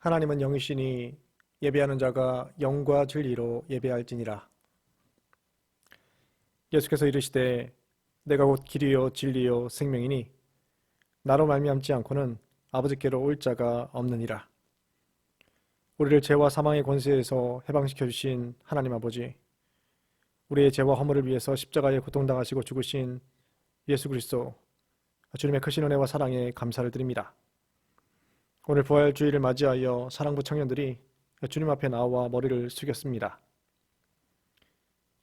하나님은 영이시니 예배하는 자가 영과 진리로 예배할지니라. 예수께서 이르시되 내가 곧 길이요 진리요 생명이니 나로 말미암지 않고는 아버지께로 올 자가 없느니라. 우리를 죄와 사망의 권세에서 해방시켜 주신 하나님 아버지, 우리의 죄와 허물을 위해서 십자가에 고통당하시고 죽으신 예수 그리스도, 주님의 크신 은혜와 사랑에 감사를 드립니다. 오늘 부활 주일을 맞이하여 사랑부 청년들이 주님 앞에 나와 머리를 숙였습니다.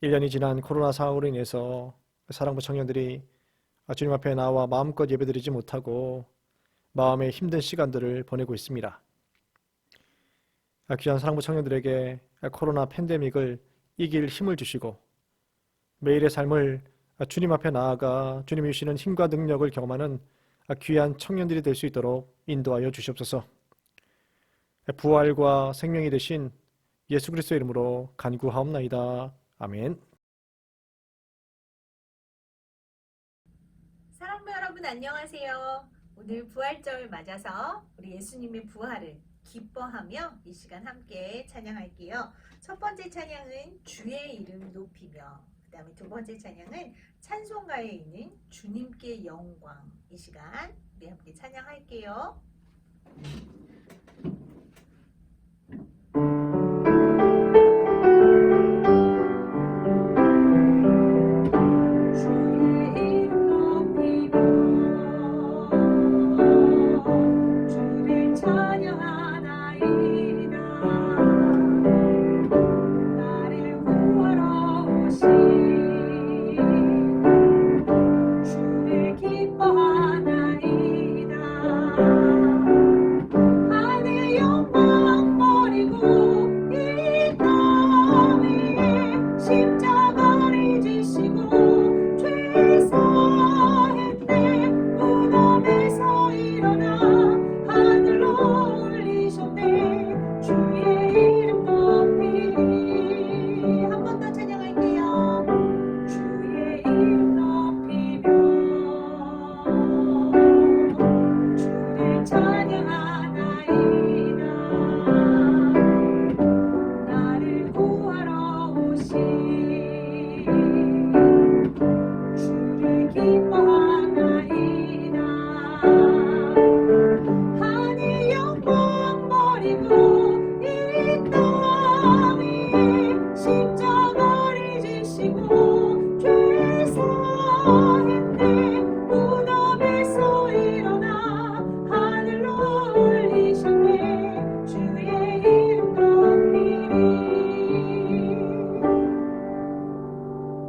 1년이 지난 코로나 상황으로 인해서 사랑부 청년들이 주님 앞에 나와 마음껏 예배드리지 못하고 마음의 힘든 시간들을 보내고 있습니다. 귀한 사랑부 청년들에게 코로나 팬데믹을 이길 힘을 주시고 매일의 삶을 주님 앞에 나아가 주님이 주시는 힘과 능력을 경험하는 귀한 청년들이 될 수 있도록 인도하여 주시옵소서. 부활과 생명이 되신 예수 그리스도의 이름으로 간구하옵나이다. 아멘. 사랑부 여러분 안녕하세요. 오늘 부활절을 맞아서 우리 예수님의 부활을 기뻐하며 이 시간 함께 찬양할게요. 첫 번째 찬양은 주의 이름 높이며, 그 다음에 두 번째 찬양은 찬송가에 있는 주님께 영광. 이 시간 우리 함께 찬양할게요.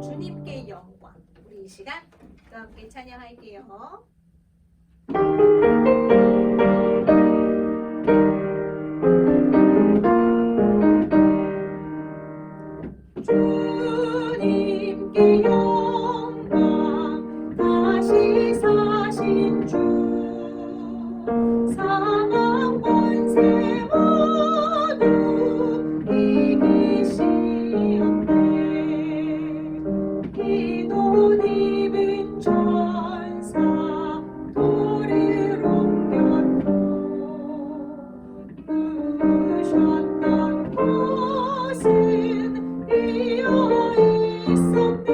주님께 영광. 우리 이 시간 또 함께 찬양할게요. 주님께 영광. 다시 사신 주, 사망 권세 모두 이기시었네. 기도님은 전사 돌을 옮겼고 부으셨던 곳은 비어 있었네.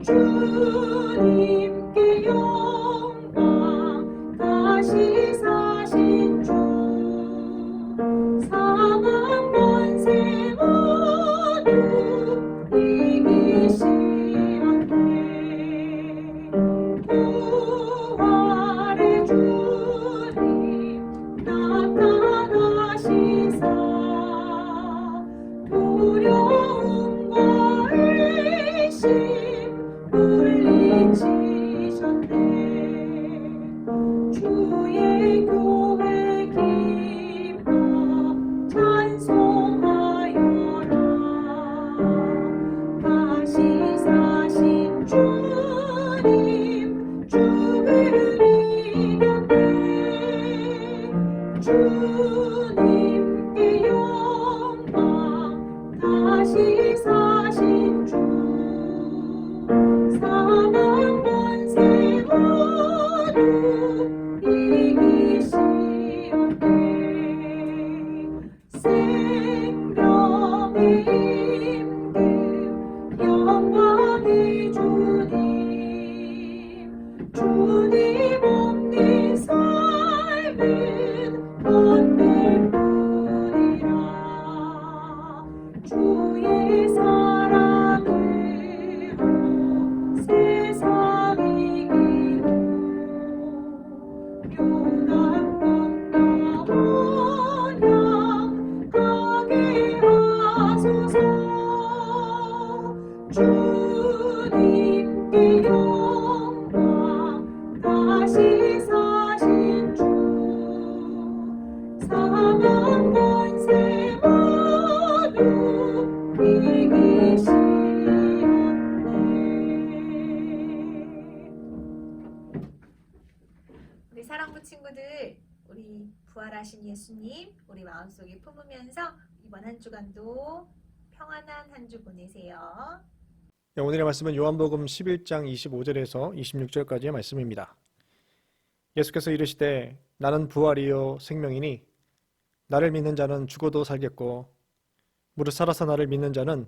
주님께 영광. 다시 사신 주, 사망 권세 모두 이기시었네. 부활의 주님 나타나시사 두려움과 의심 물리치셨네. 주의 교회 기뻐 찬송하여라. 다시 사신 주님 죽음을 이겼네. 주님께 영광. 다시 사신 주, 사망 권세 모두 이기시었네. 생명의 임금 영광의 주님 없는 삶은 헛들뿐이라 주의 사랑으로 세상이 이기고 요단강가 언약하게 하소서. 주님께 영광 다시 사신 주 사망 권세 모두 이기시었네. 우리 사랑부 친구들, 우리 부활하신 예수님 우리 마음속에 품으면서 이번 한 주간도 평안한 한 주 보내세요. 네, 오늘의 말씀은 요한복음 11장 25절에서 26절까지의 말씀입니다. 예수께서 이르시되 나는 부활이요 생명이니 나를 믿는 자는 죽어도 살겠고 무릇 살아서 나를 믿는 자는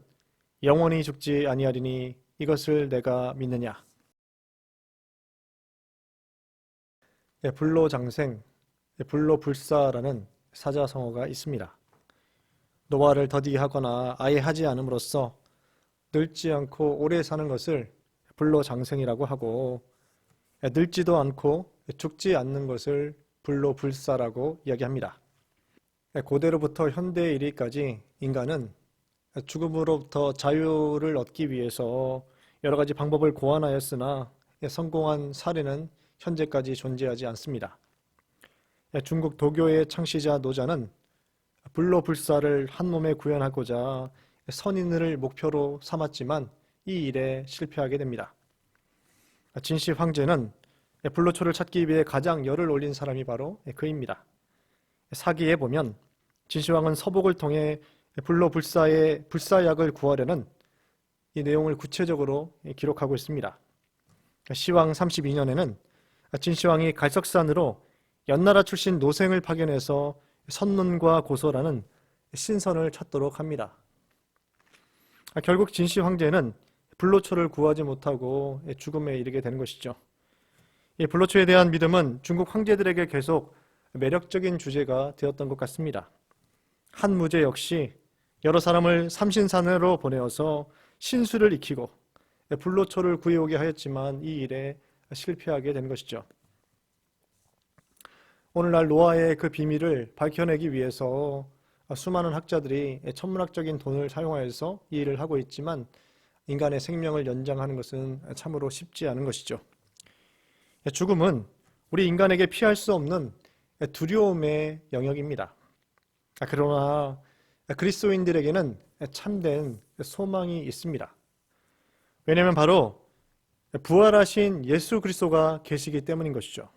영원히 죽지 아니하리니 이것을 내가 믿느냐. 네, 불로장생, 불로불사라는 사자성어가 있습니다. 노화를 더디 하거나 아예 하지 않음으로써 늙지 않고 오래 사는 것을 불로장생이라고 하고, 늙지도 않고 죽지 않는 것을 불로불사라고 이야기합니다. 고대로부터 현대에 이르기까지 인간은 죽음으로부터 자유를 얻기 위해서 여러 가지 방법을 고안하였으나 성공한 사례는 현재까지 존재하지 않습니다. 중국 도교의 창시자 노자는 불로불사를 한 몸에 구현하고자 선인을 목표로 삼았지만 이 일에 실패하게 됩니다. 진시 황제는 불로초를 찾기 위해 가장 열을 올린 사람이 바로 그입니다. 사기에 보면 진시황은 서복을 통해 불로불사의 불사약을 구하려는 이 내용을 구체적으로 기록하고 있습니다. 시황 32년에는 진시황이 갈석산으로 연나라 출신 노생을 파견해서 선문과 고소라는 신선을 찾도록 합니다. 결국 진시 황제는 불로초를 구하지 못하고 죽음에 이르게 되는 것이죠. 이 불로초에 대한 믿음은 중국 황제들에게 계속 매력적인 주제가 되었던 것 같습니다. 한 무제 역시 여러 사람을 삼신산으로 보내어서 신수를 익히고 불로초를 구해오게 하였지만 이 일에 실패하게 된 것이죠. 오늘날 노아의 그 비밀을 밝혀내기 위해서 수많은 학자들이 천문학적인 돈을 사용하여서 이 일을 하고 있지만 인간의 생명을 연장하는 것은 참으로 쉽지 않은 것이죠. 죽음은 우리 인간에게 피할 수 없는 두려움의 영역입니다. 그러나 그리스도인들에게는 참된 소망이 있습니다. 왜냐하면 바로 부활하신 예수 그리스도가 계시기 때문인 것이죠.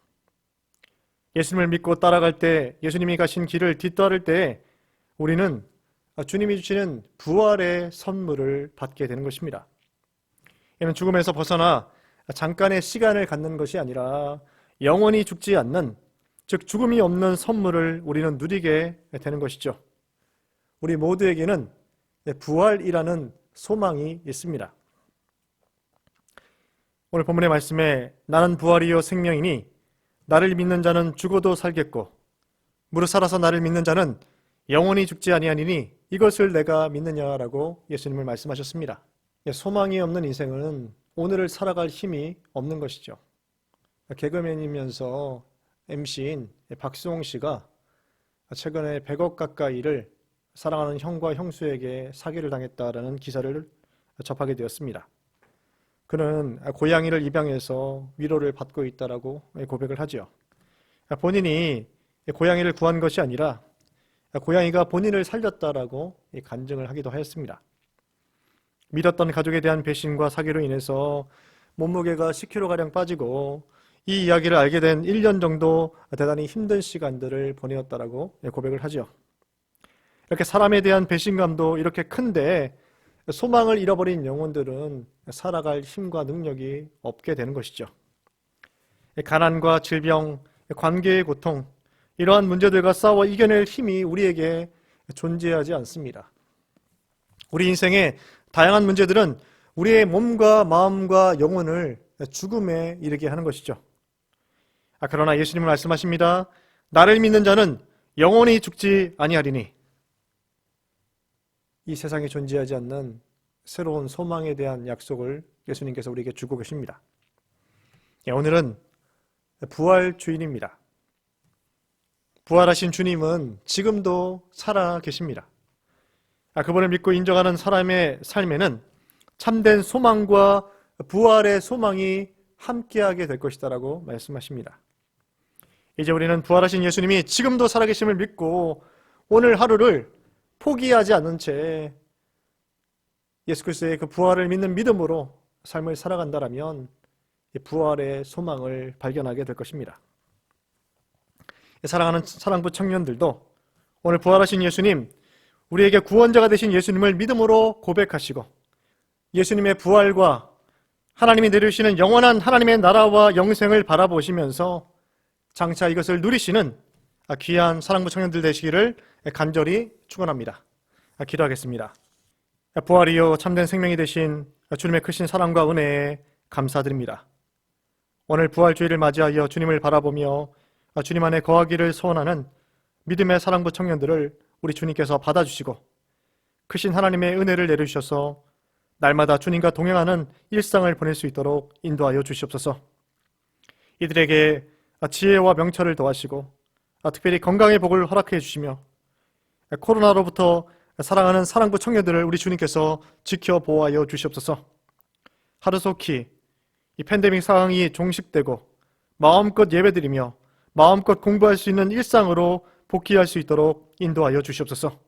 예수님을 믿고 따라갈 때, 예수님이 가신 길을 뒤따를 때 우리는 주님이 주시는 부활의 선물을 받게 되는 것입니다. 이는 죽음에서 벗어나 잠깐의 시간을 갖는 것이 아니라 영원히 죽지 않는, 즉 죽음이 없는 선물을 우리는 누리게 되는 것이죠. 우리 모두에게는 부활이라는 소망이 있습니다. 오늘 본문의 말씀에 나는 부활이요 생명이니 나를 믿는 자는 죽어도 살겠고 무릇 살아서 나를 믿는 자는 영원히 죽지 아니하니니 이것을 내가 믿느냐라고 예수님을 말씀하셨습니다. 소망이 없는 인생은 오늘을 살아갈 힘이 없는 것이죠. 개그맨이면서 MC인 박수홍 씨가 최근에 100억 가까이를 사랑하는 형과 형수에게 사기를 당했다라는 기사를 접하게 되었습니다. 그는 고양이를 입양해서 위로를 받고 있다라고 고백을 하죠. 본인이 고양이를 구한 것이 아니라 고양이가 본인을 살렸다라고 간증을 하기도 하였습니다. 믿었던 가족에 대한 배신과 사기로 인해서 몸무게가 10kg가량 빠지고 이 이야기를 알게 된 1년 정도 대단히 힘든 시간들을 보내었다라고 고백을 하죠. 이렇게 사람에 대한 배신감도 이렇게 큰데 소망을 잃어버린 영혼들은 살아갈 힘과 능력이 없게 되는 것이죠. 가난과 질병, 관계의 고통, 이러한 문제들과 싸워 이겨낼 힘이 우리에게 존재하지 않습니다. 우리 인생의 다양한 문제들은 우리의 몸과 마음과 영혼을 죽음에 이르게 하는 것이죠. 그러나 예수님은 말씀하십니다. 나를 믿는 자는 영원히 죽지 아니하리니. 이 세상에 존재하지 않는 새로운 소망에 대한 약속을 예수님께서 우리에게 주고 계십니다. 오늘은 부활 주일입니다. 부활하신 주님은 지금도 살아 계십니다. 그분을 믿고 인정하는 사람의 삶에는 참된 소망과 부활의 소망이 함께하게 될 것이다라고 말씀하십니다. 이제 우리는 부활하신 예수님이 지금도 살아계심을 믿고 오늘 하루를 포기하지 않는 채 예수 그리스도의 그 부활을 믿는 믿음으로 삶을 살아간다라면 부활의 소망을 발견하게 될 것입니다. 사랑하는 사랑부 청년들도 오늘 부활하신 예수님, 우리에게 구원자가 되신 예수님을 믿음으로 고백하시고 예수님의 부활과 하나님이 내려주시는 영원한 하나님의 나라와 영생을 바라보시면서 장차 이것을 누리시는 귀한 사랑부 청년들 되시기를 간절히 축원합니다. 기도하겠습니다. 부활이요 참된 생명이 되신 주님의 크신 사랑과 은혜에 감사드립니다. 오늘 부활주일을 맞이하여 주님을 바라보며 주님 안에 거하기를 소원하는 믿음의 사랑부 청년들을 우리 주님께서 받아주시고 크신 하나님의 은혜를 내려주셔서 날마다 주님과 동행하는 일상을 보낼 수 있도록 인도하여 주시옵소서. 이들에게 지혜와 명철을 더하시고 특별히 건강의 복을 허락해 주시며 코로나로부터 사랑하는 사랑부 청년들을 우리 주님께서 지켜보호하여 주시옵소서. 하루속히 이 팬데믹 상황이 종식되고 마음껏 예배드리며 마음껏 공부할 수 있는 일상으로 복귀할 수 있도록 인도하여 주시옵소서.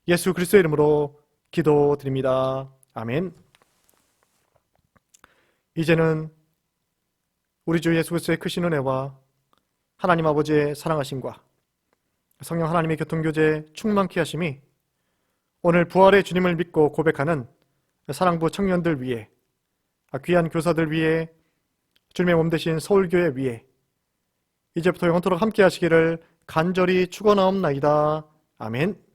예수 그리스도의 이름으로 기도드립니다. 아멘. 이제는 우리 주 예수 그리스도의 크신 은혜와 하나님 아버지의 사랑하심과 성령 하나님의 교통교제 충만케 하심이 오늘 부활의 주님을 믿고 고백하는 사랑부 청년들 위해, 귀한 교사들 위해, 주님의 몸 되신 서울교회 위해 이제부터 영원토록 함께 하시기를 간절히 축원하옵나이다. 아멘.